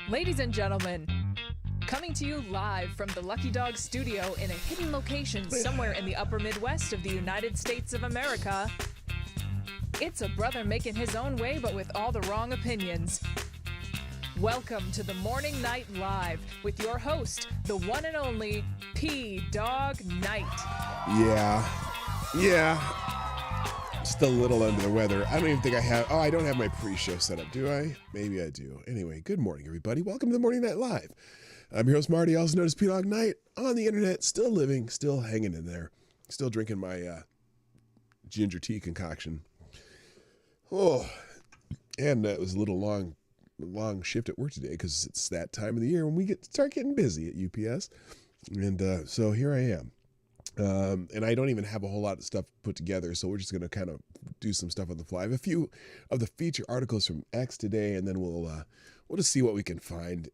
Ladies and gentlemen, coming to you live from the Lucky Dog studio in a hidden location somewhere in the upper Midwest of the United States of America, it's a brother making his own way but with all the wrong opinions. Welcome to the Morning Night Live with your host, the one and only Dawg Knight. Yeah. Still a little under the weather. I don't even think I have... Oh, I don't have my pre-show set up, do I? Maybe I do. Anyway, good morning, everybody. Welcome to the Morning Night Live. I'm your host, Marty, also known as Dawg Knight, on the internet, still living, still hanging in there, still drinking my ginger tea concoction. Oh, and it was a little long shift at work today because it's that time of the year when we start getting busy at UPS. And so here I am. And I don't even have a whole lot of stuff put together, so we're just going to kind of do some stuff on the fly. I have a few of the feature articles from X today, and then we'll just see what we can find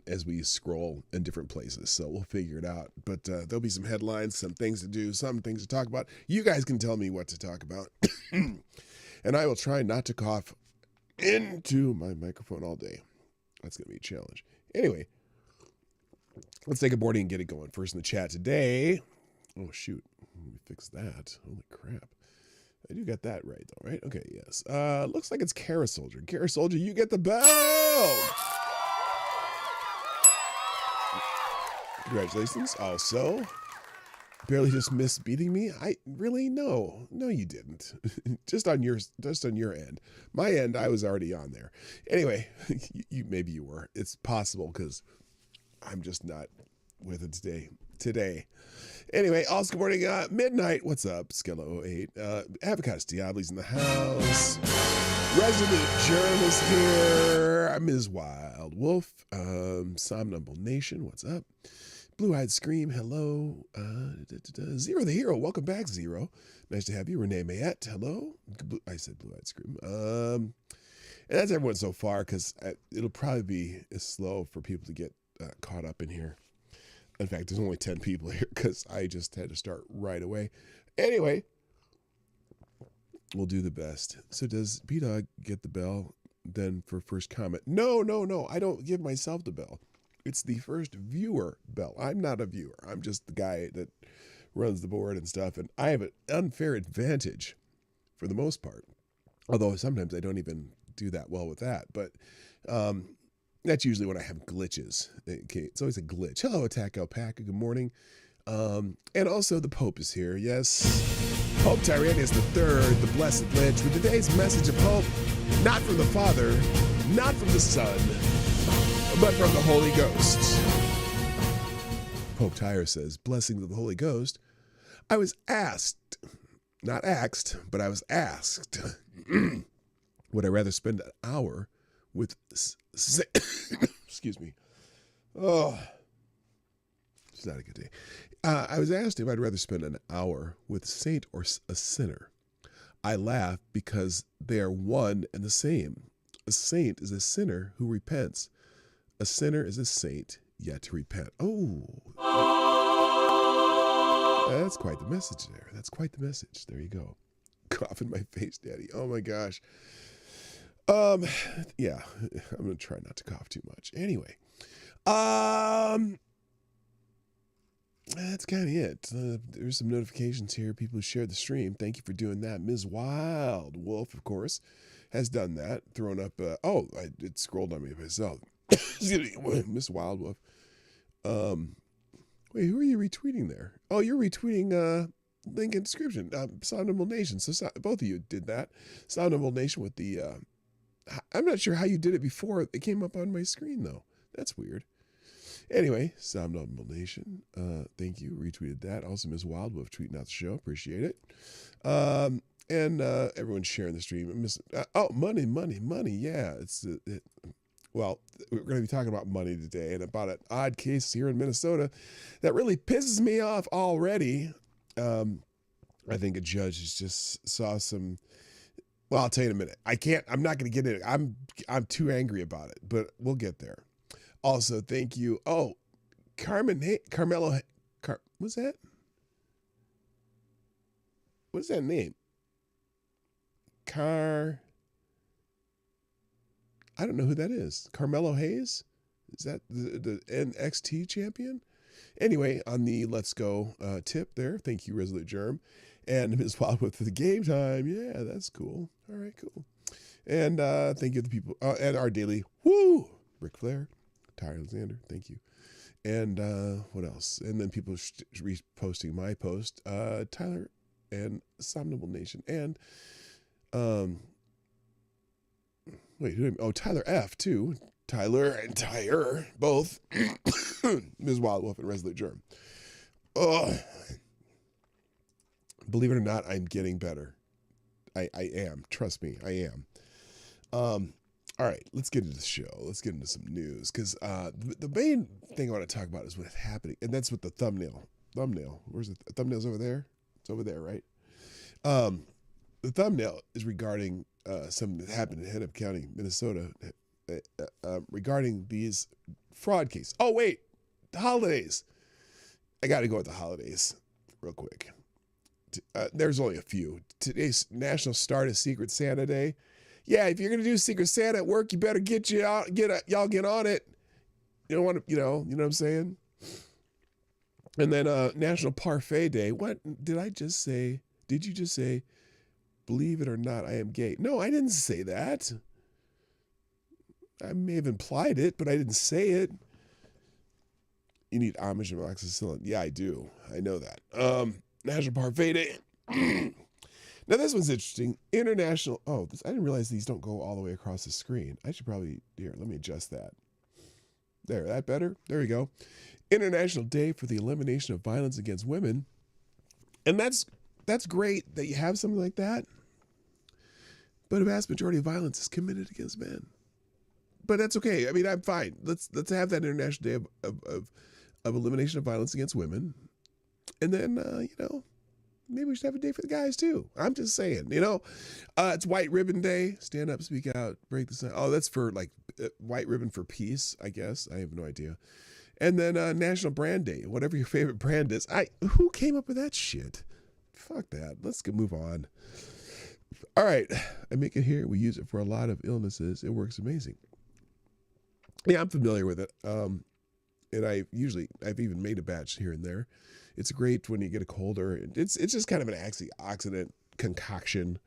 as we scroll in different places. So we'll figure it out. But there'll be some headlines, some things to do, some things to talk about. You guys can tell me what to talk about. And I will try not to cough into my microphone all day. That's going to be a challenge. Anyway, let's take a morning and get it going. First in the chat today. Oh, shoot. Let me fix that. Holy crap. I do got that right, though, right? Okay, yes. Looks like it's Kara Soldier. Kara Soldier, you get the bell! Congratulations. Also, barely just missed beating me. No, you didn't. just on your end. My end, I was already on there. Anyway, maybe you were. It's possible because I'm just not with it today. Anyway, also good morning, Midnight. What's up? Skello08. Avocados Diablos in the house. Resident Germ is here. Ms. Wild Wolf. Somnambul Nation. What's up? Blue-Eyed Scream. Hello. Zero the Hero. Welcome back, Zero. Nice to have you. Renee Mayette. Hello. I said Blue-Eyed Scream. And that's everyone so far because it'll probably be slow for people to get caught up in here. In fact, there's only 10 people here because I just had to start right away. Anyway, we'll do the best. So does PDawg get the bell then for first comment? No. I don't give myself the bell. It's the first viewer bell. I'm not a viewer. I'm just the guy that runs the board and stuff. And I have an unfair advantage for the most part. Although sometimes I don't even do that well with that. But that's usually when I have glitches. Okay, it's always a glitch. Hello, Attack Alpaca. Good morning. And also the Pope is here. Yes, Pope Tyrannus III, the Blessed Lich, with today's message of hope, not from the Father, not from the Son, but from the Holy Ghost. Pope Tyre says, blessings of the Holy Ghost. I was asked, not axed, but I was asked, would I rather spend an hour with excuse me. Oh, it's not a good day. I was asked if I'd rather spend an hour with a saint or a sinner. I laugh because they are one and the same. A saint is a sinner who repents. A sinner is a saint yet to repent. Oh, that's quite the message there. That's quite the message. There you go. Cough in my face, Daddy. Oh my gosh. Yeah, I'm going to try not to cough too much. Anyway, that's kind of it. There's some notifications here. People who shared the stream. Thank you for doing that. Ms. Wild Wolf, of course, has done that. Thrown up, it scrolled on me myself. Miss Wild Wolf. Wait, who are you retweeting there? Oh, you're retweeting, link in description. Somnambul Nation. So both of you did that. Somnambul Nation with the, I'm not sure how you did it before. It came up on my screen, though. That's weird. Anyway, Somnambul Nation, thank you. Retweeted that. Also, Ms. Wild Wolf tweeting out the show. Appreciate it. And everyone's sharing the stream. Money. Yeah, well, we're going to be talking about money today and about an odd case here in Minnesota that really pisses me off already. I think a judge just saw some... Well, I'll tell you in a minute. I'm not going to get into it. I'm too angry about it, but we'll get there. Also, thank you. Oh, Carmelo. What's that? What's that name? I don't know who that is. Carmelo Hayes? Is that the NXT champion? Anyway, on the Let's Go tip there, thank you, Resolute Germ. And Ms. Wildwood for the game time. Yeah, that's cool. All right, cool. And thank you to the people. And our daily, woo! Ric Flair, Ty Alexander, thank you. And what else? And then people reposting my post. Tyler and Somnable Nation. And, Tyler F, too. Tyler and Tyre, both. Ms. Wildwolf and Resolute Germ. Oh, believe it or not, I'm getting better. I am. Trust me, I am. All right, let's get into the show. Let's get into some news, because the main thing I want to talk about is what's happening, and that's with the thumbnail. Where's the thumbnail's over there? It's over there, right? The thumbnail is regarding something that happened in Hennepin County, Minnesota, regarding these fraud cases. Oh, wait, the holidays. I got to go with the holidays real quick. There's only a few. Today's National Start a Secret Santa Day. Yeah, if you're gonna do Secret Santa at work, you better get on it. You don't want to, you know what I'm saying? And then National Parfait Day. What did I just say? Did you just say, believe it or not, I am gay? No, I didn't say that. I may have implied it, but I didn't say it. You need homage and amoxicillin. Yeah, I do. I know that. National Parfait Day. Now, this one's interesting. International. Oh, I didn't realize these don't go all the way across the screen. I should probably, here, let me adjust that. There, that better? There we go. International Day for the Elimination of Violence Against Women. And that's great that you have something like that. But a vast majority of violence is committed against men. But that's okay. I mean, I'm fine. Let's have that International Day of elimination of violence against women. And then, maybe we should have a day for the guys too. I'm just saying, it's White Ribbon Day. Stand up, speak out, break the sign. Oh, that's for like White Ribbon for Peace, I guess. I have no idea. And then National Brand Day, whatever your favorite brand is. Who came up with that shit? Fuck that. Let's move on. All right. I make it here. We use it for a lot of illnesses. It works amazing. Yeah, I'm familiar with it. And I've even made a batch here and there. It's great when you get a cold, or it's just kind of an antioxidant concoction.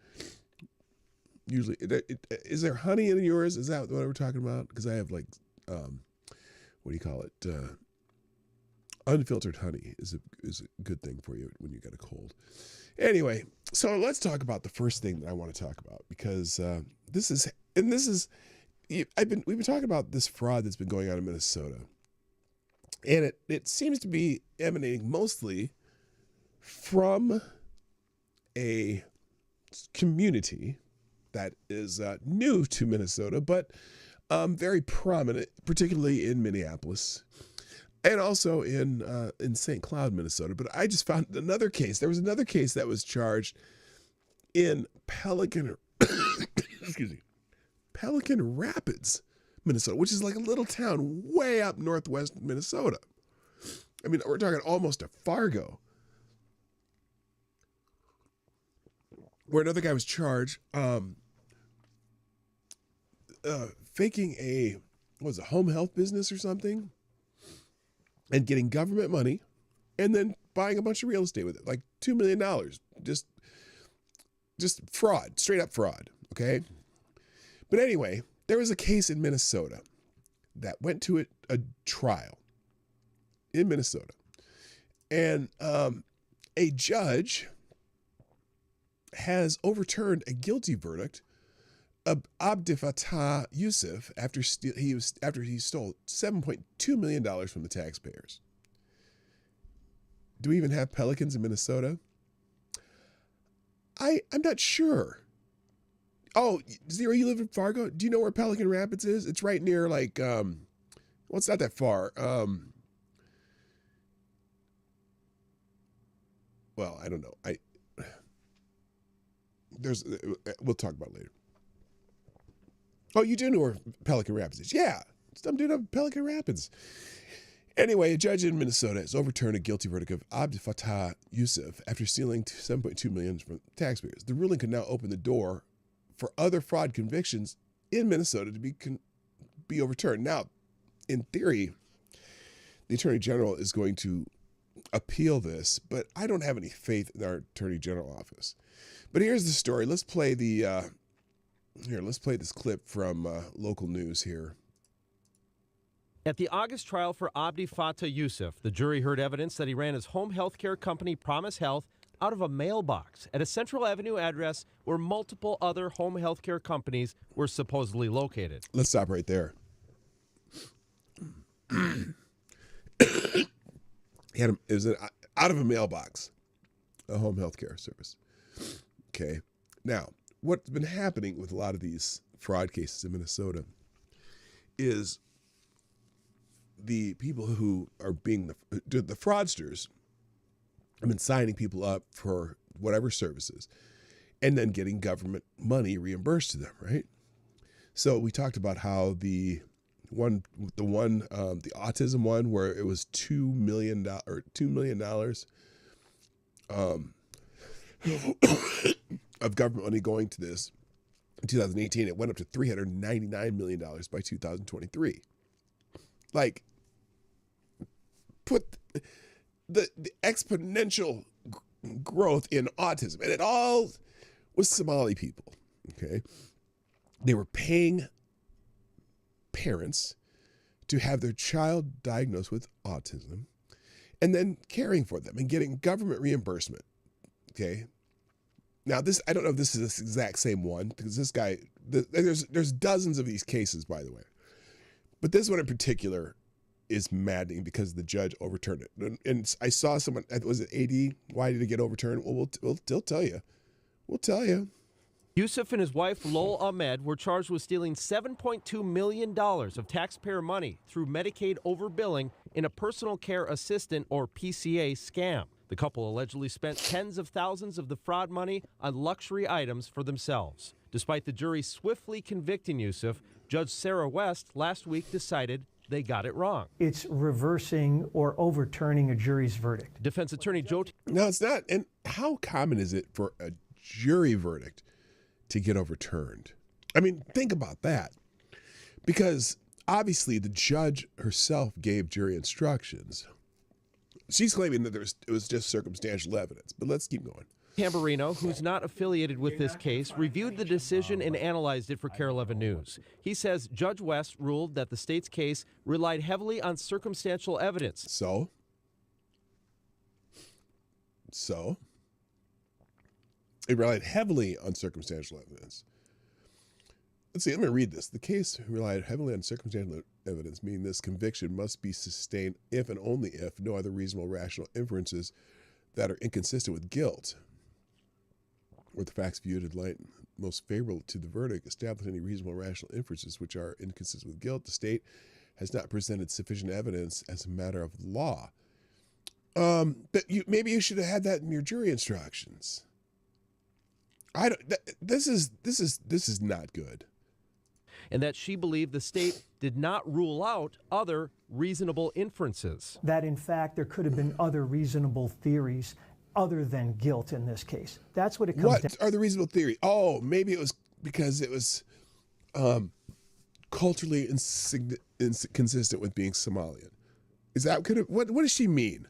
Usually, is there honey in yours? Is that what we're talking about? Because I have what do you call it? Unfiltered honey is a good thing for you when you get a cold. Anyway, so let's talk about the first thing that I want to talk about, because we've been talking about this fraud that's been going on in Minnesota. And it seems to be emanating mostly from a community that is new to Minnesota, but very prominent, particularly in Minneapolis, and also in St. Cloud, Minnesota. But I just found another case. There was another case that was charged in Pelican Rapids, Minnesota, which is like a little town way up northwest Minnesota. I mean, we're talking almost a Fargo, where another guy was charged faking a home health business or something, and getting government money, and then buying a bunch of real estate with it, like $2 million. Just fraud, straight up fraud. Okay. But anyway, there was a case in Minnesota that went to a trial in Minnesota. And a judge has overturned a guilty verdict of Abdel Yusuf after he stole $7.2 million from the taxpayers. Do we even have pelicans in Minnesota? I'm not sure. Oh, Zero, you live in Fargo? Do you know where Pelican Rapids is? It's right near it's not that far. Well, I don't know. We'll talk about it later. Oh, you do know where Pelican Rapids is? Yeah, I'm doing up Pelican Rapids. Anyway, a judge in Minnesota has overturned a guilty verdict of Abdel Yusuf after stealing $7.2 million from taxpayers. The ruling could now open the door for other fraud convictions in Minnesota to be overturned. Now, in theory, the Attorney General is going to appeal this, but I don't have any faith in our Attorney General office. But here's the story. Let's play let's play this clip from local news here. At the August trial for Abdi Fattah Yusuf, the jury heard evidence that he ran his home health care company Promise Health out of a mailbox at a Central Avenue address where multiple other home health care companies were supposedly located. Let's stop right there. It was out of a mailbox, a home health care service. Okay. Now, what's been happening with a lot of these fraud cases in Minnesota is the people who are being the fraudsters have been signing people up for whatever services and then getting government money reimbursed to them, right? So we talked about how the autism one where it was $2 million of government money going to this. In 2018, it went up to $399 million by 2023. Like, put the exponential growth in autism, and it all was Somali people, okay? They were paying parents to have their child diagnosed with autism and then caring for them and getting government reimbursement, okay? Now, this, I don't know if this is this exact same one, because this guy, there's dozens of these cases, by the way. But this one in particular is maddening because the judge overturned it. And I saw someone, was it AD? Why did it get overturned? Well, we'll tell you. We'll tell you. Yusuf and his wife, Lol Ahmed, were charged with stealing $7.2 million of taxpayer money through Medicaid overbilling in a personal care assistant, or PCA, scam. The couple allegedly spent tens of thousands of the fraud money on luxury items for themselves. Despite the jury swiftly convicting Yusuf, Judge Sarah West last week decided they got it wrong. It's reversing or overturning a jury's verdict. Defense attorney Joe... No, it's not. And how common is it for a jury verdict to get overturned? I mean, think about that. Because obviously the judge herself gave jury instructions. She's claiming that it was just circumstantial evidence, but let's keep going. Tamburino, who's not affiliated with this case, reviewed the decision and analyzed it for KARE 11 News. He says Judge West ruled that the state's case relied heavily on circumstantial evidence. So? It relied heavily on circumstantial evidence. Let's see, let me read this. The case relied heavily on circumstantial evidence, meaning this conviction must be sustained if and only if no other reasonable rational inferences that are inconsistent with guilt, or the facts viewed in light most favorable to the verdict, establish any reasonable rational inferences which are inconsistent with guilt. The state has not presented sufficient evidence as a matter of law. But maybe you should have had that in your jury instructions. This is not good. And that she believed the state did not rule out other reasonable inferences. That, in fact, there could have been other reasonable theories other than guilt in this case. That's what it comes down to. What are the reasonable theories? Oh, maybe it was because it was culturally inconsistent with being Somalian. Is that what does she mean?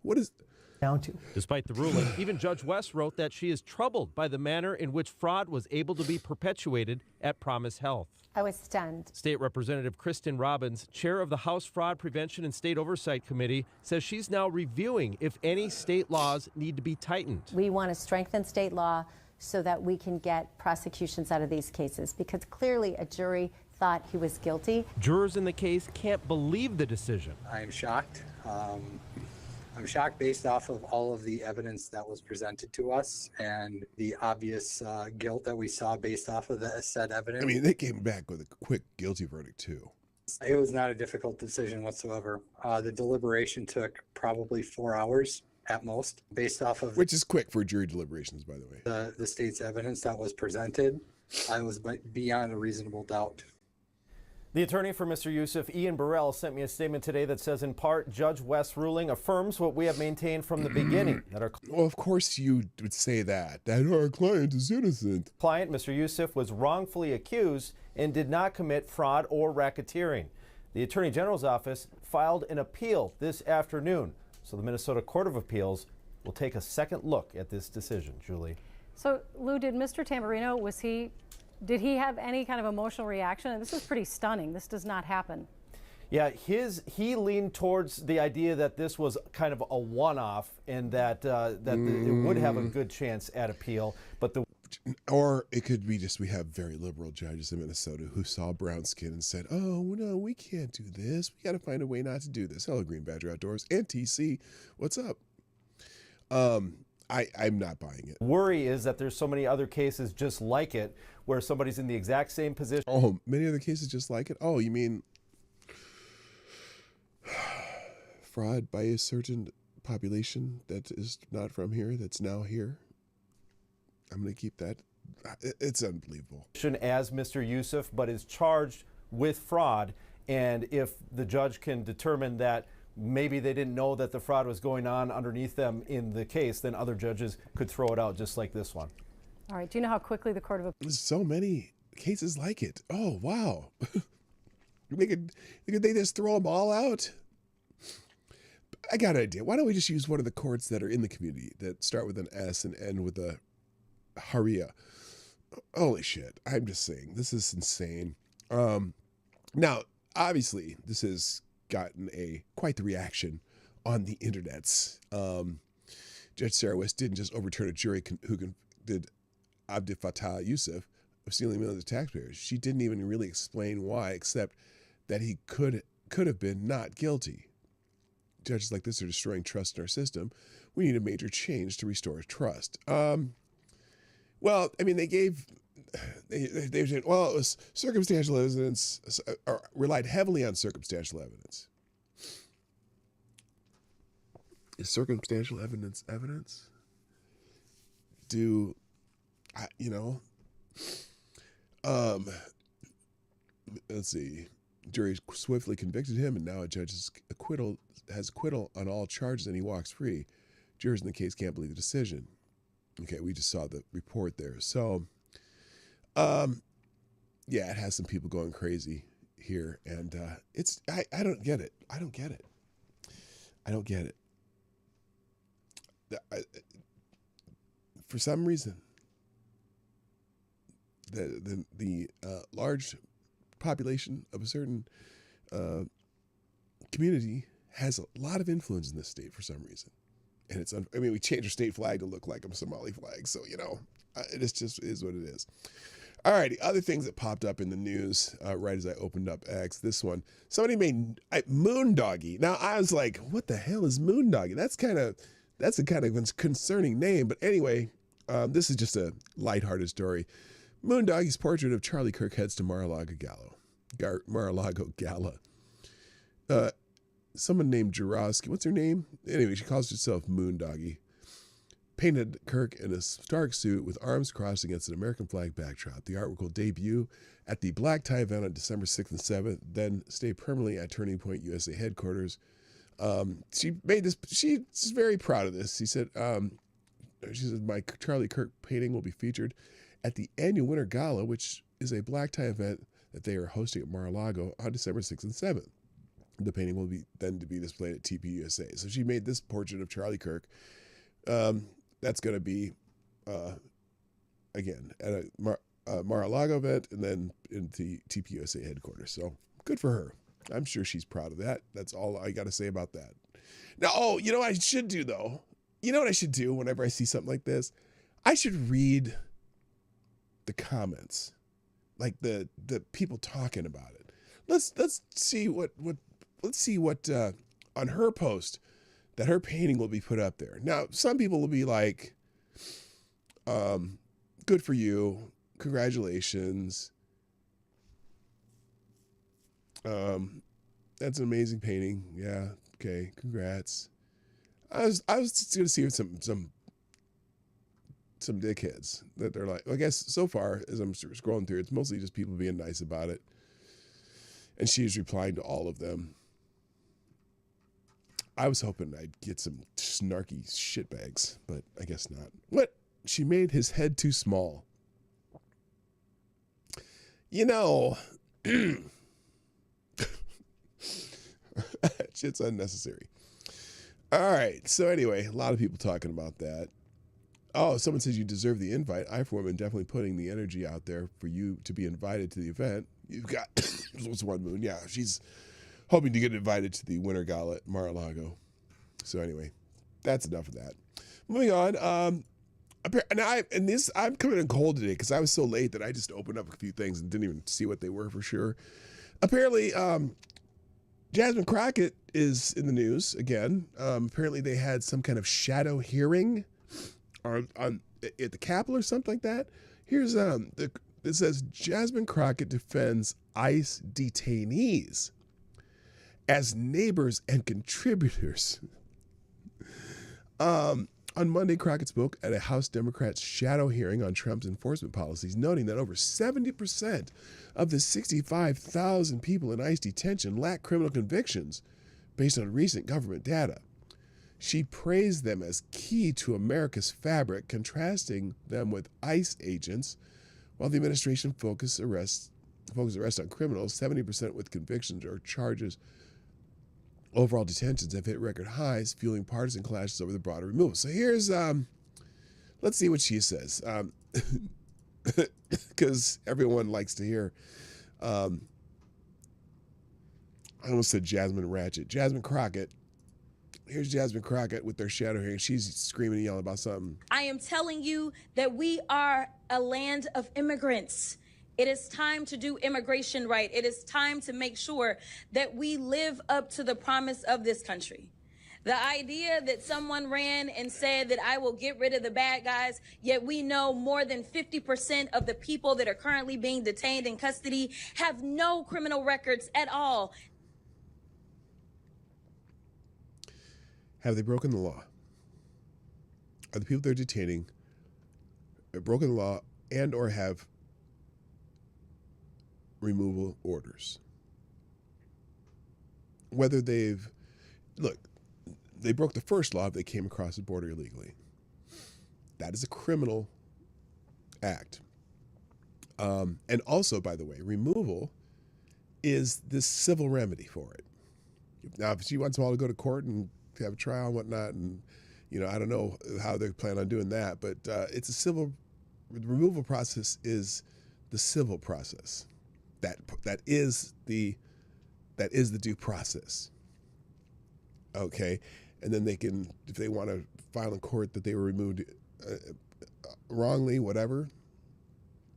What is down to? Despite the ruling, even Judge West wrote that she is troubled by the manner in which fraud was able to be perpetuated at Promise Health. I was stunned. State Representative Kristen Robbins, chair of the House Fraud Prevention and State Oversight Committee, says she's now reviewing if any state laws need to be tightened. We want to strengthen state law so that we can get prosecutions out of these cases, because clearly a jury thought he was guilty. Jurors in the case can't believe the decision. I am shocked. I'm shocked based off of all of the evidence that was presented to us and the obvious guilt that we saw based off of the said evidence. I mean, they came back with a quick guilty verdict too. It was not a difficult decision whatsoever. The deliberation took probably 4 hours at most, based off of which is quick for jury deliberations, by the way. The state's evidence that was presented. I was beyond a reasonable doubt. The attorney for Mr. Yusuf, Ian Burrell, sent me a statement today that says, in part, Judge West's ruling affirms what we have maintained from the beginning, that our Well, of course you would say that our client is innocent. client, Mr. Yusuf, was wrongfully accused and did not commit fraud or racketeering. The Attorney General's office filed an appeal this afternoon, so the Minnesota Court of Appeals will take a second look at this decision. Julie. So, Lou, did Mr. Tamburino, did he have any kind of emotional reaction? And this is pretty stunning. This does not happen. Yeah, he leaned towards the idea that this was kind of a one-off and that it would have a good chance at appeal. But or it could be just we have very liberal judges in Minnesota who saw brown skin and said, "Oh no, we can't do this. We got to find a way not to do this." Hello, Green Badger Outdoors and TC. What's up? I'm not buying it. Worry is that there's so many other cases just like it where somebody's in the exact same position. Oh, many other cases just like it? Oh, you mean fraud by a certain population that is not from here, that's now here? I'm going to keep that. It's unbelievable. As Mr. Yusuf, but is charged with fraud. And if the judge can determine that maybe they didn't know that the fraud was going on underneath them in the case, then other judges could throw it out just like this one. All right. Do you know how quickly the Court of Appeals? There's so many cases like it. Oh, wow. They just throw them all out? I got an idea. Why don't we just use one of the courts that are in the community that start with an S and end with a Haria? Holy shit. I'm just saying, this is insane. Now, obviously, this has gotten quite the reaction on the internets. Judge Sarah West didn't just overturn a jury who convicted Abdel Fattah Yusuf of stealing millions of taxpayers. She didn't even really explain why, except that he could have been not guilty. Judges like this are destroying trust in our system. We need a major change to restore trust. Well, I mean, they said, well, it was circumstantial evidence, or relied heavily on circumstantial evidence. Is circumstantial evidence evidence? Let's see. Jury swiftly convicted him, and now a judge's has acquittal on all charges, and he walks free. Jurors in the case can't believe the decision. Okay, we just saw the report there. So, yeah, it has some people going crazy here, and I don't get it. I don't get it. For some reason, the large population of a certain community has a lot of influence in this state for some reason. And we changed our state flag to look like a Somali flag. So, it just is what it is. All righty. Other things that popped up in the news right as I opened up X. This one, somebody made Moondoggy. Now I was like, what the hell is Moondoggy? That's a kind of concerning name. But anyway, this is just a lighthearted story. Moondoggy's portrait of Charlie Kirk heads to Mar-a-Lago Gala. Someone named Jurowski, what's her name? Anyway, she calls herself Moondoggy. Painted Kirk in a stark suit with arms crossed against an American flag backdrop. The artwork will debut at the Black Tie event on December 6th and 7th, then stay permanently at Turning Point USA headquarters. She made this, she's very proud of this. She said, my Charlie Kirk painting will be featured at the annual Winter Gala, which is a black tie event that they are hosting at Mar-a-Lago on December 6th and 7th. The painting will be then to be displayed at TP USA. So she made this portrait of Charlie Kirk. That's going to be, again, at a Mar-a-Lago event and then in the TP USA headquarters. So good for her. I'm sure she's proud of that. That's all I got to say about that. Now, you know what I should do, though? You know what I should do whenever I see something like this? I should read the comments, like the people talking about it. Let's see what on her post that her painting will be put up there. Now, some people will be like, good for you, congratulations. That's an amazing painting. Yeah, okay, congrats. I was just gonna see some dickheads that they're like, I guess so far as I'm scrolling through, it's mostly just people being nice about it. And she's replying to all of them. I was hoping I'd get some snarky shitbags, but I guess not. What? She made his head too small. You know, shit's unnecessary. All right. So anyway, a lot of people talking about that. Oh, someone says you deserve the invite. I, for one, am definitely putting the energy out there for you to be invited to the event. You've got what's one moon? Yeah, she's hoping to get invited to the Winter Gala at Mar-a-Lago. So anyway, that's enough of that. Moving on. I'm coming in cold today because I was so late that I just opened up a few things and didn't even see what they were for sure. Apparently, Jasmine Crockett is in the news again. Apparently, they had some kind of shadow hearing at the Capitol or something like that. Here's it says Jasmine Crockett defends ICE detainees as neighbors and contributors. On Monday, Crockett spoke at a House Democrats' shadow hearing on Trump's enforcement policies, noting that over 70% of the 65,000 people in ICE detention lack criminal convictions based on recent government data. She praised them as key to America's fabric, contrasting them with ICE agents. While the administration focused arrests on criminals, 70% with convictions or charges. Overall detentions have hit record highs, fueling partisan clashes over the broader removal. So here's, let's see what she says, because everyone likes to hear. I almost said Jasmine Ratchet. Jasmine Crockett. Here's Jasmine Crockett with their shadow hearing. She's screaming and yelling about something. I am telling you that we are a land of immigrants. It is time to do immigration right. It is time to make sure that we live up to the promise of this country. The idea that someone ran and said that I will get rid of the bad guys, yet we know more than 50% of the people that are currently being detained in custody have no criminal records at all. Have they broken the law? Are the people they're detaining broken the law and or have removal orders? Whether they broke the first law if they came across the border illegally. That is a criminal act. And also, by the way, removal is this civil remedy for it. Now, if she wants them all to go to court and have a trial and whatnot, and I don't know how they plan on doing that, but it's a civil. The removal process is the civil process. That is the due process. Okay, and then they can, if they want to file in court that they were removed wrongly, whatever,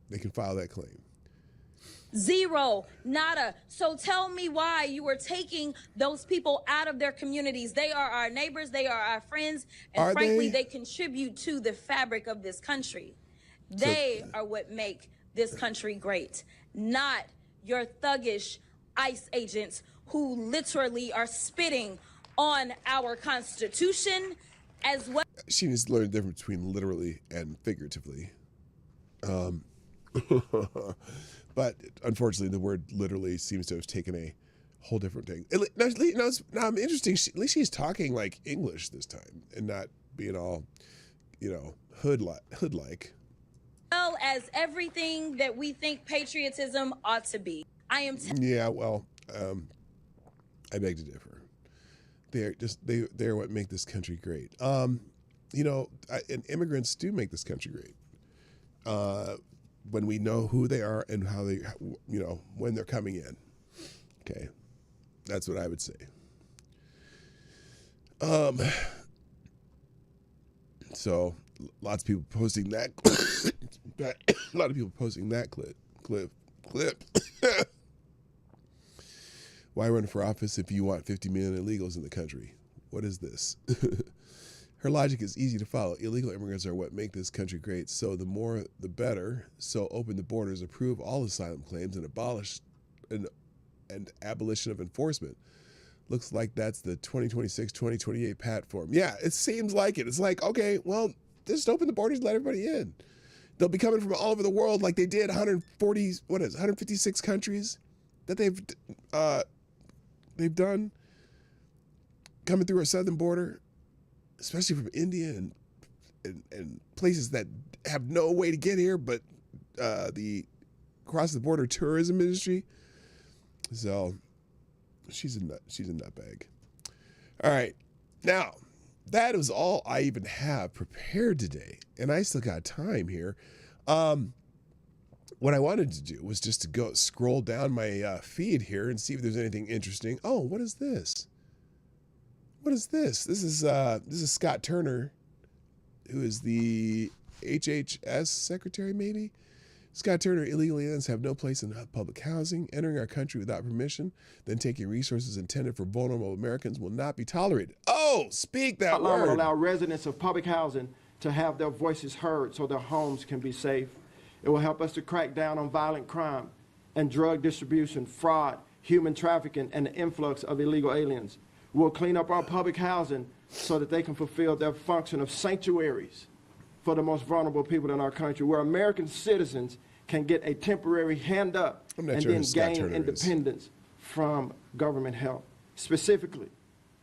they can file that claim. Zero, nada. So tell me why you are taking those people out of their communities. They are our neighbors, they are our friends, and frankly, they contribute to the fabric of this country. They are what make this country great, not your thuggish ICE agents who literally are spitting on our Constitution as well. She needs to learn the difference between literally and figuratively. But unfortunately, the word literally seems to have taken a whole different thing. Now I'm interesting. At least she's talking like English this time and not being all, hood-like. Well as everything that we think patriotism ought to be. I beg to differ. They're what make this country great. And immigrants do make this country great. When we know who they are and how they, when they're coming in. Okay. That's what I would say. So lots of people posting that. A lot of people posting that clip. Why run for office if you want 50 million illegals in the country? What is this? Her logic is easy to follow. Illegal immigrants are what make this country great, so the more the better. So open the borders, approve all asylum claims, and abolish and abolition of enforcement. Looks like that's the 2026-2028 platform. Yeah, it seems like it. It's like, okay, well, just open the borders and let everybody in. They'll be coming from all over the world like they did 156 countries that they've done coming through our southern border, especially from India and places that have no way to get here, but the across the border tourism industry. So she's a nutbag. All right, now that is all I even have prepared today, and I still got time here. What I wanted to do was just to go scroll down my feed here and see if there's anything interesting. Oh, what is this? What is this? This is Scott Turner, who is the HHS secretary, maybe? Scott Turner, illegal aliens have no place in public housing. Entering our country without permission, then taking resources intended for vulnerable Americans will not be tolerated. Oh, speak that word. Will allow residents of public housing to have their voices heard so their homes can be safe. It will help us to crack down on violent crime and drug distribution, fraud, human trafficking, and the influx of illegal aliens. We'll clean up our public housing so that they can fulfill their function of sanctuaries for the most vulnerable people in our country, where American citizens can get a temporary hand up and then gain independence from government help. Specifically,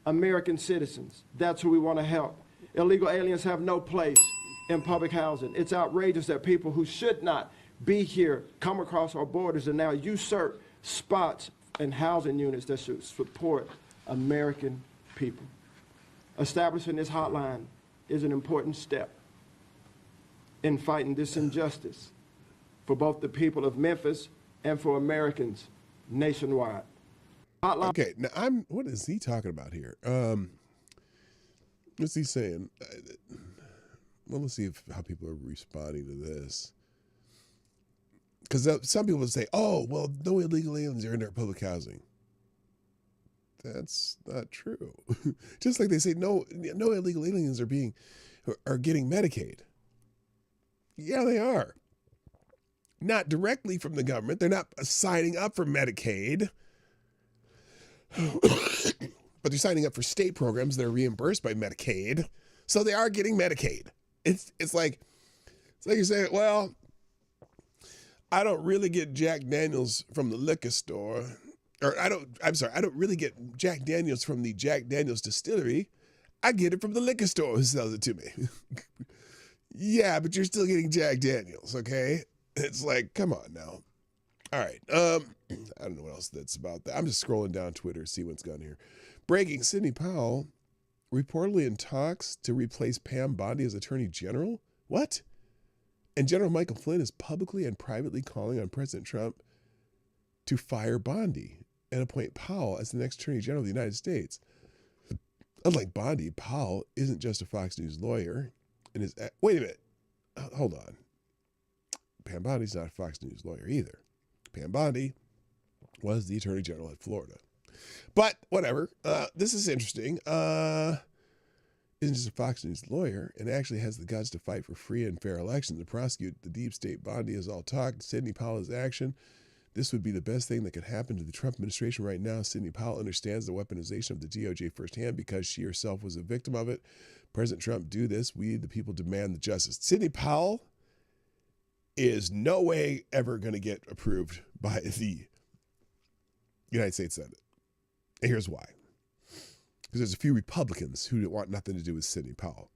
American citizens, that's who we want to help. Illegal aliens have no place in public housing. It's outrageous that people who should not be here come across our borders and now usurp spots in housing units that should support American people. Establishing this hotline is an important step in fighting this injustice for both the people of Memphis and for Americans nationwide. Hotline. Okay, now what is he talking about here? What's he saying? Well, let's see how people are responding to this. Because some people would say, oh, well, no illegal aliens are in our public housing. That's not true. Just like they say, no illegal aliens are getting Medicaid. Yeah, they are. Not directly from the government. They're not signing up for Medicaid. But they're signing up for state programs that are reimbursed by Medicaid. So they are getting Medicaid. It's like you're saying, well, I don't really get Jack Daniels from the liquor store. Or I don't really get Jack Daniels from the Jack Daniels distillery. I get it from the liquor store who sells it to me. Yeah, but you're still getting Jack Daniels, okay? It's like, come on now. All right. I don't know what else that's about. I'm just scrolling down Twitter, see what's gone here. Breaking: Sidney Powell reportedly in talks to replace Pam Bondi as Attorney General? What? And General Michael Flynn is publicly and privately calling on President Trump to fire Bondi and appoint Powell as the next Attorney General of the United States. Unlike Bondi, Powell isn't just a Fox News lawyer. Wait a minute. Hold on. Pam Bondi's not a Fox News lawyer either. Pam Bondi was the Attorney General at Florida. But whatever. This is interesting. Isn't just a Fox News lawyer and actually has the guts to fight for free and fair elections to prosecute the deep state. Bondi is all talk. Sidney Powell is action. This would be the best thing that could happen to the Trump administration right now. Sidney Powell understands the weaponization of the DOJ firsthand because she herself was a victim of it. President Trump, do this. We, the people, demand the justice. Sidney Powell is no way ever going to get approved by the United States Senate. And here's why. Because there's a few Republicans who want nothing to do with Sidney Powell.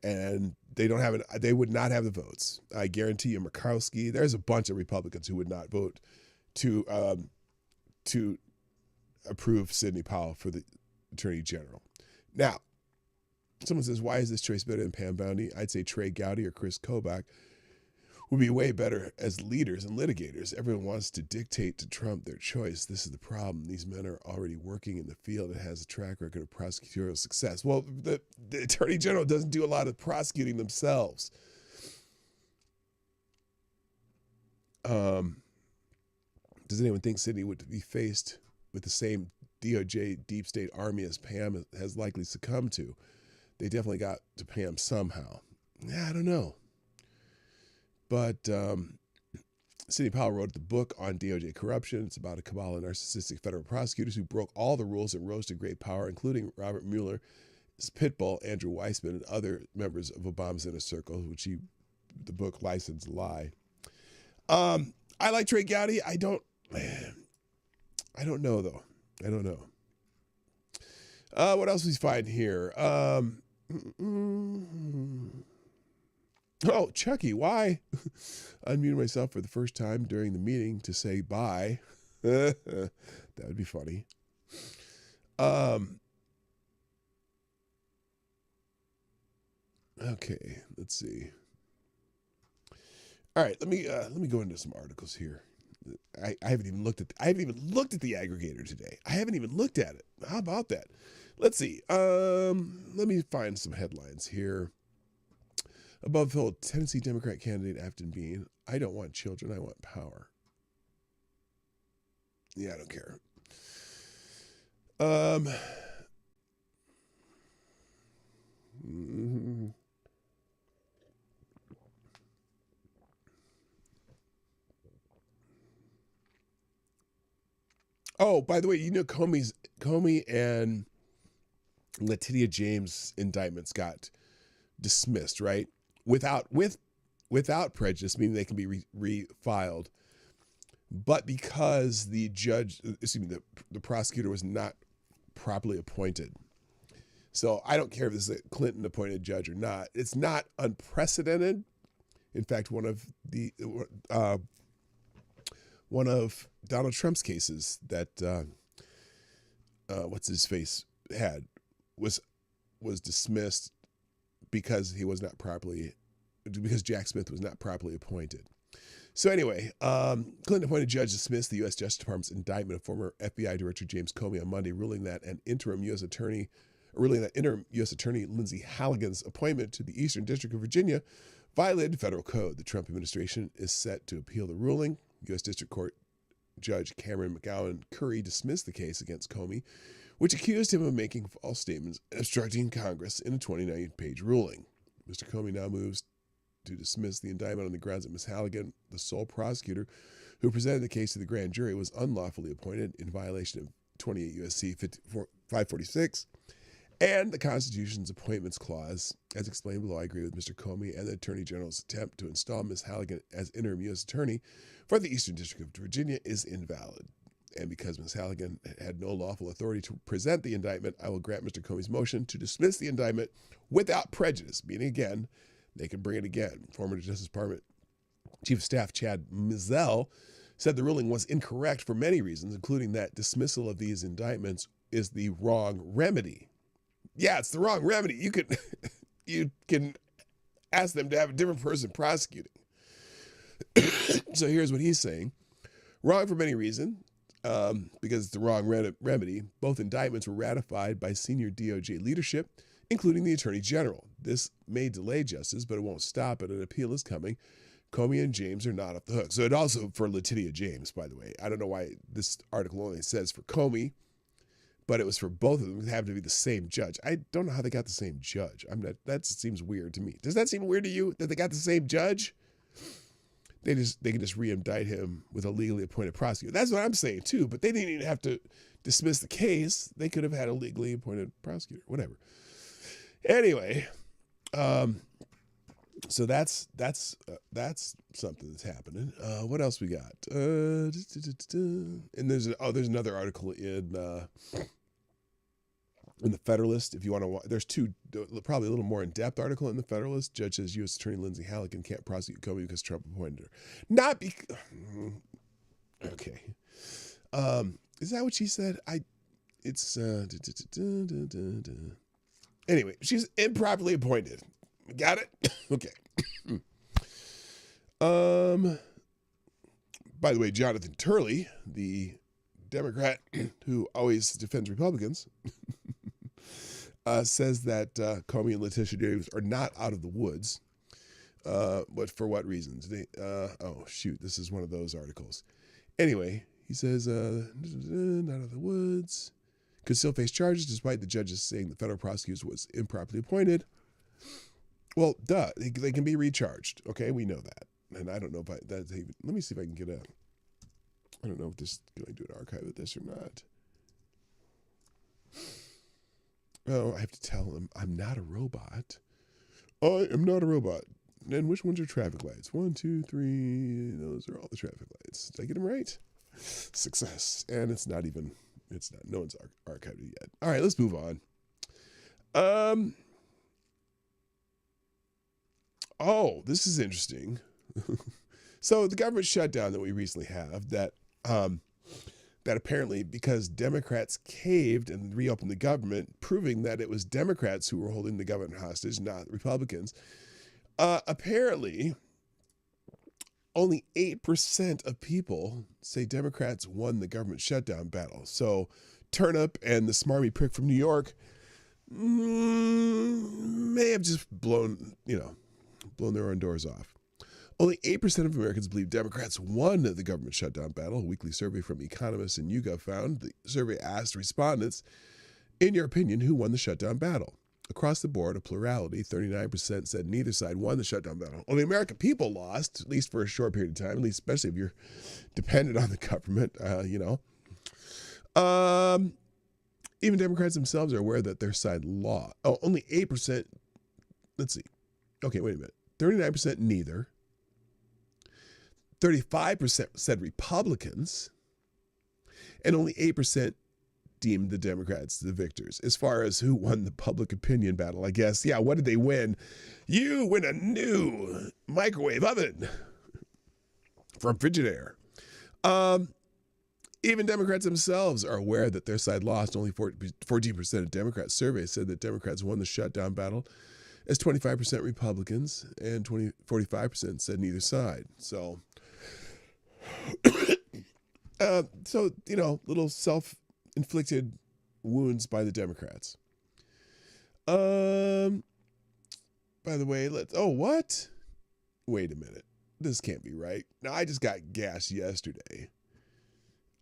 And they would not have the votes. I guarantee you, Murkowski, there's a bunch of Republicans who would not vote to approve Sidney Powell for the Attorney General. Now, someone says, why is this choice better than Pam Bondi? I'd say Trey Gowdy or Chris Kobach would be way better as leaders and litigators. Everyone wants to dictate to Trump their choice. This is the problem. These men are already working in the field and has a track record of prosecutorial success. Well, the Attorney General doesn't do a lot of prosecuting themselves. Does anyone think Sidney would be faced with the same DOJ deep state army as Pam has likely succumbed to? They definitely got to Pam somehow. I don't know. But Sidney Powell wrote the book on DOJ corruption. It's about a cabal of narcissistic federal prosecutors who broke all the rules and rose to great power, including Robert Mueller's pitbull, Andrew Weissman, and other members of Obama's inner circle, which the book licensed lie. I like Trey Gowdy. I don't I don't know, though. I don't know. What else we find here? Oh, Chucky, why? Unmuted myself for the first time during the meeting to say bye. That would be funny. Okay, let's see. All right, let me go into some articles here. I haven't even looked at the aggregator today. I haven't even looked at it. How about that? Let's see. Let me find some headlines here. Above filled Tennessee Democrat candidate Afton Bean. I don't want children. I want power. Yeah, I don't care. Oh, by the way, you know Comey and Letitia James indictments got dismissed, right? Without prejudice, meaning they can be refiled. But because the prosecutor was not properly appointed. So I don't care if this is a Clinton appointed judge or not. It's not unprecedented. In fact, one of Donald Trump's cases that what's his face had was dismissed because Jack Smith was not properly appointed. So anyway, Clinton appointed judge dismissed the U.S. Justice Department's indictment of former FBI Director James Comey on Monday, ruling that interim U.S. Attorney Lindsay Halligan's appointment to the Eastern District of Virginia violated federal code. The Trump administration is set to appeal the ruling. U.S. District Court Judge Cameron McGowan Curry dismissed the case against Comey, which accused him of making false statements and obstructing Congress in a 29-page ruling. Mr. Comey now moves to dismiss the indictment on the grounds that Ms. Halligan, the sole prosecutor who presented the case to the grand jury, was unlawfully appointed in violation of 28 U.S.C. 546 and the Constitution's Appointments Clause. As explained below, I agree with Mr. Comey and the Attorney General's attempt to install Ms. Halligan as interim U.S. Attorney for the Eastern District of Virginia is invalid. And because Ms. Halligan had no lawful authority to present the indictment, I will grant Mr. Comey's motion to dismiss the indictment without prejudice, meaning again, they can bring it again. Former Justice Department Chief of Staff Chad Mizell said the ruling was incorrect for many reasons, including that dismissal of these indictments is the wrong remedy. Yeah, it's the wrong remedy. You can ask them to have a different person prosecuting. So here's what he's saying. Wrong for many reasons, because it's the wrong remedy. Both indictments were ratified by senior DOJ leadership, including the Attorney General. This may delay justice, but it won't stop it. An appeal is coming. Comey and James are not off the hook. So it also for Letitia James, by the way. I don't know why this article only says for Comey, but it was for both of them. It have to be the same judge. I don't know how they got the same judge. That seems weird to me. Does that seem weird to you that they got the same judge? They can just re-indict him with a legally appointed prosecutor. That's what I'm saying too. But they didn't even have to dismiss the case. They could have had a legally appointed prosecutor. Whatever. Anyway, so that's something that's happening. What else we got? And there's another article in the Federalist. If you want to, there's two, probably a little more in-depth article in the Federalist. Judge says U.S. Attorney Lindsay Halligan can't prosecute Comey because Trump appointed her. Not because. Okay. Is that what she said? Anyway, she's improperly appointed. Got it? Okay. By the way, Jonathan Turley, the Democrat who always defends Republicans, says that Comey and Letitia James are not out of the woods. But for what reasons? This is one of those articles. Anyway, he says, not out of the woods. Could still face charges despite the judges saying the federal prosecutor was improperly appointed. Well, duh, they can be recharged. Okay, we know that. And I don't know if let me see if I can get I don't know if can I do an archive of this or not. Oh, I have to tell them I'm not a robot. I am not a robot. And which ones are traffic lights? 1, 2, 3. Those are all the traffic lights. Did I get them right? Success. And no one's archived it yet. All right, let's move on. Oh, this is interesting. So the government shutdown that we recently have that apparently because Democrats caved and reopened the government, proving that it was Democrats who were holding the government hostage, not Republicans. Apparently, only 8% of people say Democrats won the government shutdown battle. So Turnip and the smarmy prick from New York may have just blown their own doors off. Only 8% of Americans believe Democrats won the government shutdown battle. A weekly survey from economists and YouGov found. The survey asked respondents, in your opinion, who won the shutdown battle? Across the board, a plurality, 39% said neither side won the shutdown battle. Only American people lost, at least for a short period of time, at least especially if you're dependent on the government, Even Democrats themselves are aware that their side lost. Oh, only 8%. Let's see. Okay, wait a minute. 39% neither. 35% said Republicans, and only 8% deemed the Democrats the victors. As far as who won the public opinion battle, I guess. Yeah, what did they win? You win a new microwave oven from Frigidaire. Even Democrats themselves are aware that their side lost. Only 14% of Democrats surveyed said that Democrats won the shutdown battle, as 25% Republicans and 45% said neither side. So, little self-inflicted wounds by the Democrats. By the way, what? Wait a minute. This can't be right. Now, I just got gas yesterday.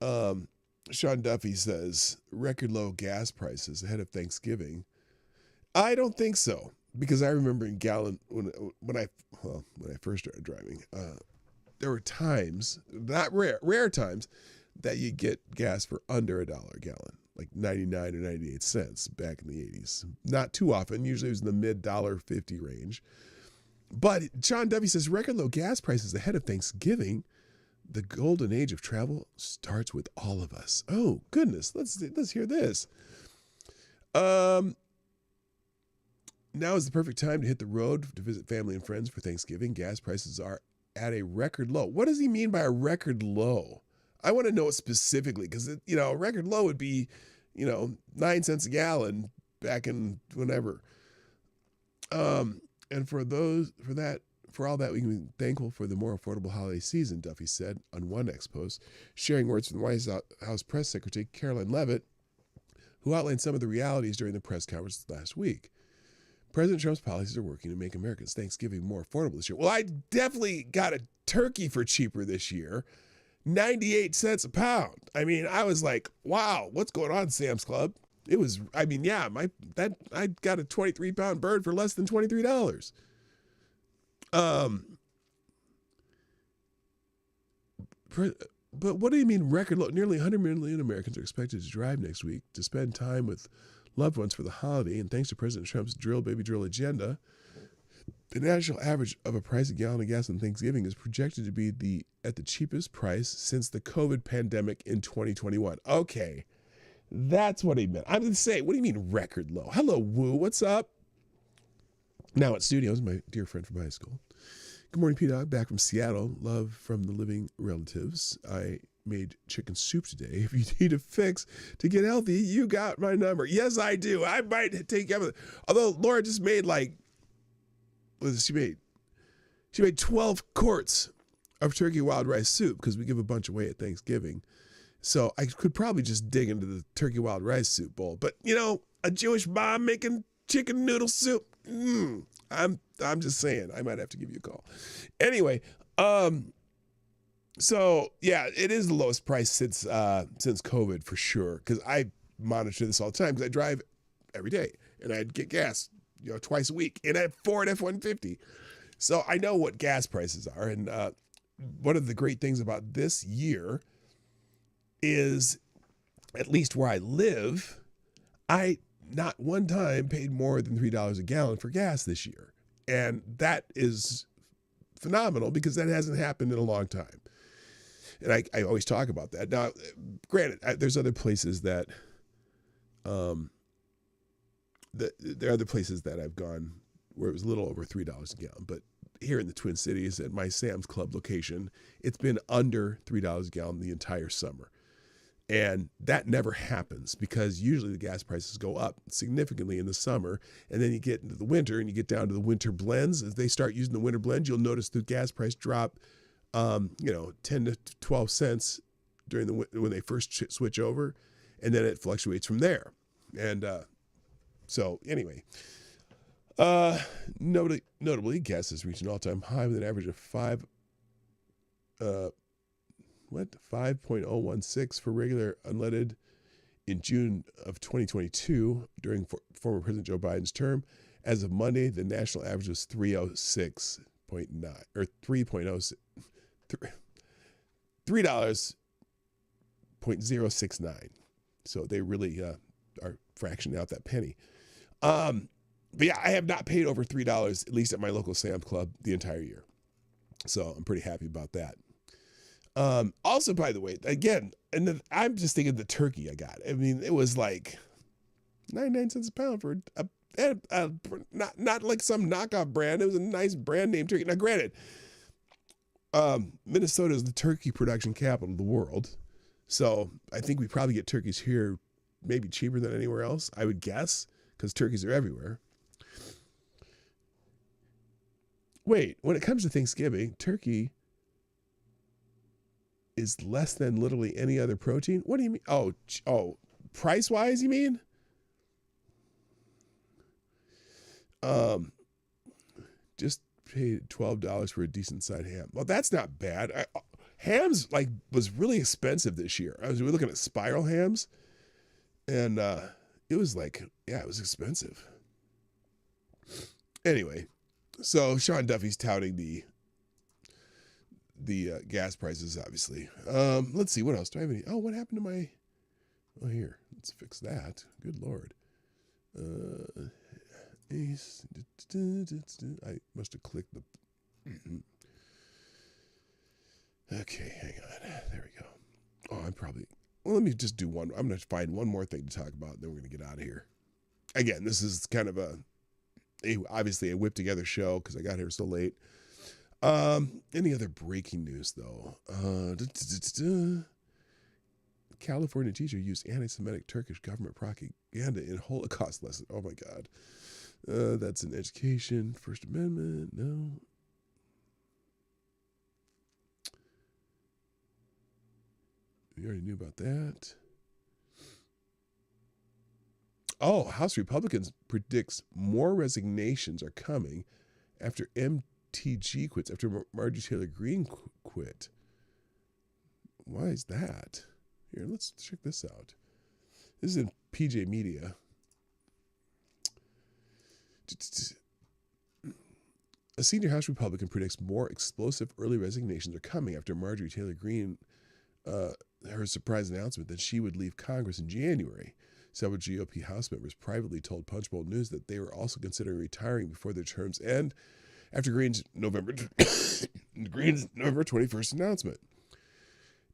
Sean Duffy says, record low gas prices ahead of Thanksgiving. I don't think so, because I remember in gallon, when I first started driving, there were times, not rare times, that you get gas for under $1 a gallon, like 99 or 98 cents back in the 80s. Not too often. Usually it was in the mid $1.50 range. But Sean Duffy says record low gas prices ahead of Thanksgiving. The golden age of travel starts with all of us. Oh, goodness. Let's hear this. Now is the perfect time to hit the road to visit family and friends for Thanksgiving. Gas prices are at a record low. What does he mean by a record low? I want to know it specifically, because a record low would be, 9 cents a gallon back in whenever. And for all that, we can be thankful for the more affordable holiday season, Duffy said on one X post, sharing words from the White House press secretary Caroline Leavitt, who outlined some of the realities during the press conference last week. President Trump's policies are working to make Americans' Thanksgiving more affordable this year. Well, I definitely got a turkey for cheaper this year, 98 cents a pound. I mean, I was like, wow, what's going on, Sam's Club? It was, I got a 23-pound bird for less than $23. But what do you mean record low? Nearly 100 million Americans are expected to drive next week to spend time with loved ones for the holiday, and thanks to President Trump's drill baby drill agenda, the national average of a price a gallon of gas on Thanksgiving is projected to be at the cheapest price since the COVID pandemic in 2021. Okay, that's what he meant. I'm going to say, what do you mean record low? Hello, Woo, what's up? Now at studios, my dear friend from high school. Good morning, PDawg, back from Seattle. Love from the living relatives. I made chicken soup today. If you need a fix to get healthy, you got my number. Yes, I do. I might take care of it. Although Laura just made she made 12 quarts of turkey wild rice soup, because we give a bunch away at Thanksgiving. So I could probably just dig into the turkey wild rice soup bowl. But, a Jewish mom making chicken noodle soup, I'm just saying, I might have to give you a call. Anyway, so yeah, it is the lowest price since COVID for sure. Because I monitor this all the time, because I drive every day and I'd get gas, twice a week in a Ford F-150. So I know what gas prices are. And one of the great things about this year is, at least where I live, I not one time paid more than $3 a gallon for gas this year. And that is phenomenal, because that hasn't happened in a long time. And I always talk about that. Now, granted, there's other places that, there are other places that I've gone where it was a little over $3 a gallon. But here in the Twin Cities at my Sam's Club location, it's been under $3 a gallon the entire summer. And that never happens because usually the gas prices go up significantly in the summer. And then you get into the winter and you get down to the winter blends. As they start using the winter blends, you'll notice the gas price drop, 10 to 12 cents during when they first switch over. And then it fluctuates from there. And so anyway, notably, gas has reached an all-time high with an average of 5.016 for regular unleaded in June of 2022 during former President Joe Biden's term. As of Monday, the national average was 306.9 or 3.06 $3.069. So they really are fractioning out that penny. But yeah, I have not paid over $3, at least at my local Sam's Club, the entire year. So I'm pretty happy about that. Also, by the way, again, and then I'm just thinking the turkey I got. I mean, it was like 99 cents a pound for not like some knockoff brand. It was a nice brand name turkey. Now, granted, Minnesota is the turkey production capital of the world. So I think we probably get turkeys here maybe cheaper than anywhere else, I would guess, because turkeys are everywhere. Wait, when it comes to Thanksgiving, turkey is less than literally any other protein? What do you mean? Oh, price-wise, you mean? Just paid $12 for a decent-sized ham. Well, that's not bad. Hams was really expensive this year. We were looking at spiral hams, and it was it was expensive. Anyway, so Sean Duffy's touting the gas prices, obviously. Let's see, what else? Do I have any? Oh, what happened to my... Oh, here. Let's fix that. Good Lord. I must have clicked the... Okay, hang on. There we go. Oh, well, let me just do one. I'm going to find one more thing to talk about, then we're going to get out of here. Again, this is kind of obviously a whipped together show because I got here so late. Any other breaking news, though? California teacher used anti-Semitic Turkish government propaganda in Holocaust lesson. Oh, my God. That's in education. First Amendment. No. We already knew about that. Oh, House Republicans predicts more resignations are coming after MTG quits, after Marjorie Taylor Greene quit. Why is that? Here, let's check this out. This is in PJ Media. A senior House Republican predicts more explosive early resignations are coming after Marjorie Taylor Greene, her surprise announcement that she would leave Congress in January. Several GOP House members privately told Punchbowl News that they were also considering retiring before their terms end after Greene's November 21st announcement.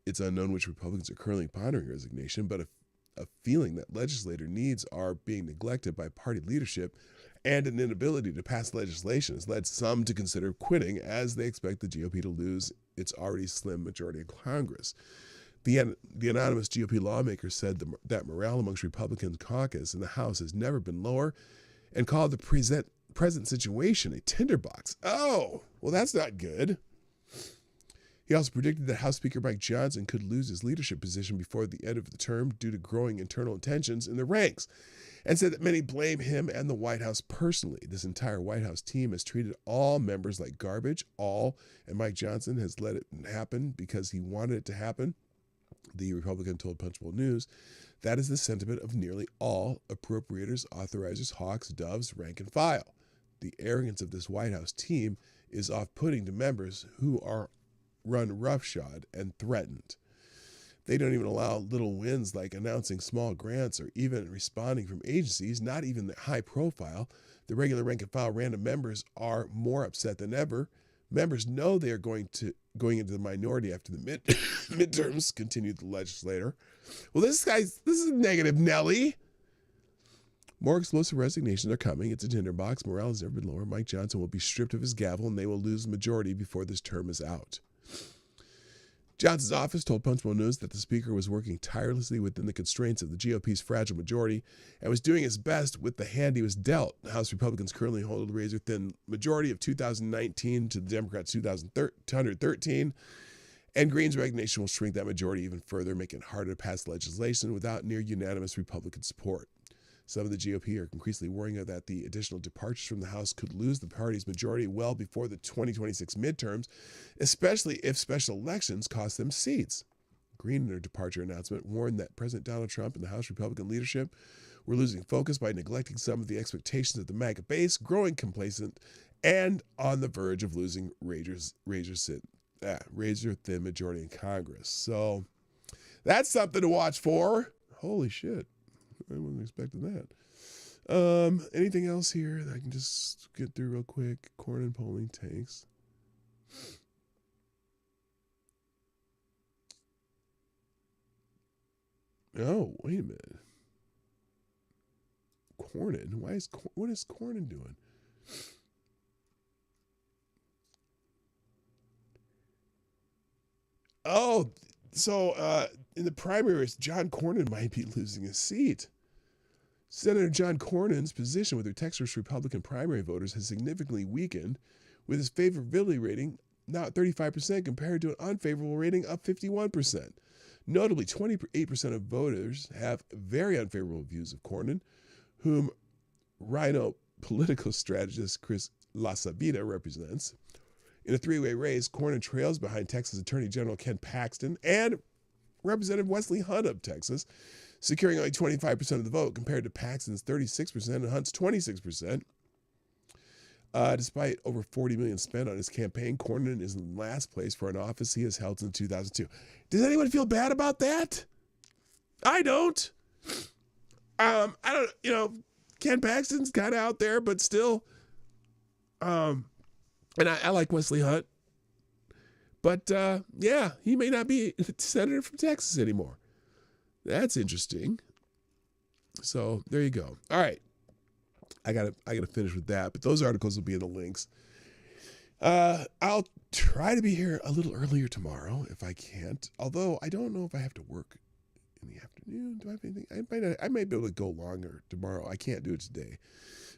It's unknown which Republicans are currently pondering resignation, but a feeling that legislator needs are being neglected by party leadership and an inability to pass legislation has led some to consider quitting as they expect the GOP to lose its already slim majority in Congress. The anonymous GOP lawmaker said that morale amongst Republican caucus in the House has never been lower and called the present situation a tinderbox. Oh, well, that's not good. He also predicted that House Speaker Mike Johnson could lose his leadership position before the end of the term due to growing internal tensions in the ranks, and said that many blame him and the White House personally. This entire White House team has treated all members like garbage, and Mike Johnson has let it happen because he wanted it to happen. The Republican told Punchbowl News that is the sentiment of nearly all appropriators, authorizers, hawks, doves, rank and file. The arrogance of this White House team is off-putting to members who are run roughshod and threatened. They don't even allow little wins like announcing small grants or even responding from agencies, not even the high profile. The regular rank and file random members are more upset than ever. Members know they are going to going into the minority after the midterms, continued the legislator. Well, this is negative, Nelly. More explosive resignations are coming. It's a tinderbox. Morale has never been lower. Mike Johnson will be stripped of his gavel, and they will lose the majority before this term is out. Johnson's office told Punchbowl News that the speaker was working tirelessly within the constraints of the GOP's fragile majority and was doing his best with the hand he was dealt. House Republicans currently hold a razor-thin majority of 2019 to the Democrats' 213, and Green's resignation will shrink that majority even further, making it harder to pass legislation without near-unanimous Republican support. Some of the GOP are increasingly worrying that the additional departures from the House could lose the party's majority well before the 2026 midterms, especially if special elections cost them seats. Green, in their departure announcement, warned that President Donald Trump and the House Republican leadership were losing focus by neglecting some of the expectations of the MAGA base, growing complacent, and on the verge of losing razor-thin majority in Congress. So that's something to watch for. Holy shit. I wasn't expecting that. Anything else here that I can just get through real quick? Corn and polling tanks. Oh, wait a minute. Cornyn? What is Cornyn doing? Oh, so in the primaries, John Cornyn might be losing his seat. Senator John Cornyn's position with the Texas Republican primary voters has significantly weakened, with his favorability rating now at 35% compared to an unfavorable rating of 51%. Notably, 28% of voters have very unfavorable views of Cornyn, whom Rhino political strategist Chris LaSabita represents. In a three-way race, Cornyn trails behind Texas Attorney General Ken Paxton and Representative Wesley Hunt of Texas, securing only 25% of the vote compared to Paxton's 36% and Hunt's 26%. Despite over $40 million spent on his campaign, Cornyn is in last place for an office he has held since 2002. Does anyone feel bad about that? I don't. I don't. Ken Paxton's kind of out there, but still. And I like Wesley Hunt, but yeah, he may not be a senator from Texas anymore. That's interesting. So there you go. All right. I gotta finish with that, but those articles will be in the links. I'll try to be here a little earlier tomorrow if I can't. Although I don't know if I have to work in the afternoon. Do I have anything? I might be able to go longer tomorrow. I can't do it today.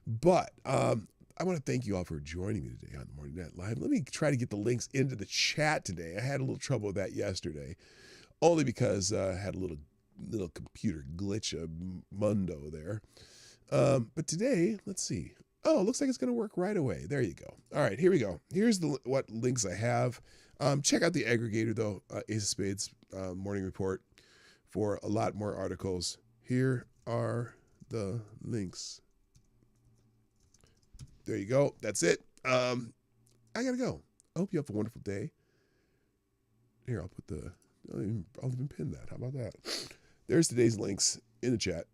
But I want to thank you all for joining me today on the Morning Net Live. Let me try to get the links into the chat today. I had a little trouble with that yesterday, only because I had a little computer glitch, a mundo there. But today, let's see. Oh, it looks like it's going to work right away. There you go. All right, here we go. Here's what links I have. Check out the aggregator, though, Ace of Spades Morning Report, for a lot more articles. Here are the links. There you go. That's it. I got to go. I hope you have a wonderful day. Here, I'll even pin that. How about that? There's today's links in the chat.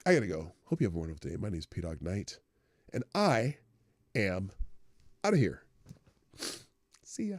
I got to go. Hope you have a wonderful day. My name is PDawgKnight, and I am out of here. See ya.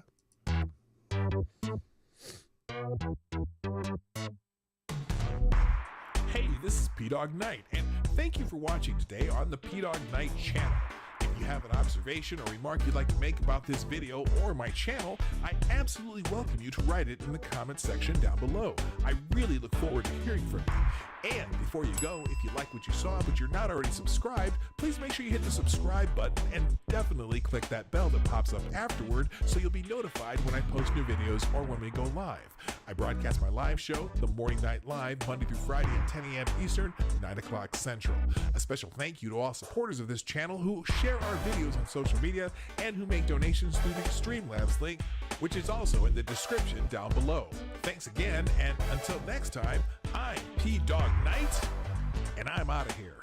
Hey, this is PDawgKnight, and thank you for watching today on the PDawgKnight channel. If you have an observation or remark you'd like to make about this video or my channel, I absolutely welcome you to write it in the comment section down below. I really look forward to hearing from you. And before you go, if you like what you saw but you're not already subscribed, please make sure you hit the subscribe button and definitely click that bell that pops up afterward so you'll be notified when I post new videos or when we go live. I broadcast my live show, The Morning Night Live, Monday through Friday at 10 a.m. Eastern, 9 o'clock Central. A special thank you to all supporters of this channel who share our videos on social media and who make donations through the Streamlabs link, which is also in the description down below. Thanks again, and until next time, I'm PDawgKnight, and I'm out of here.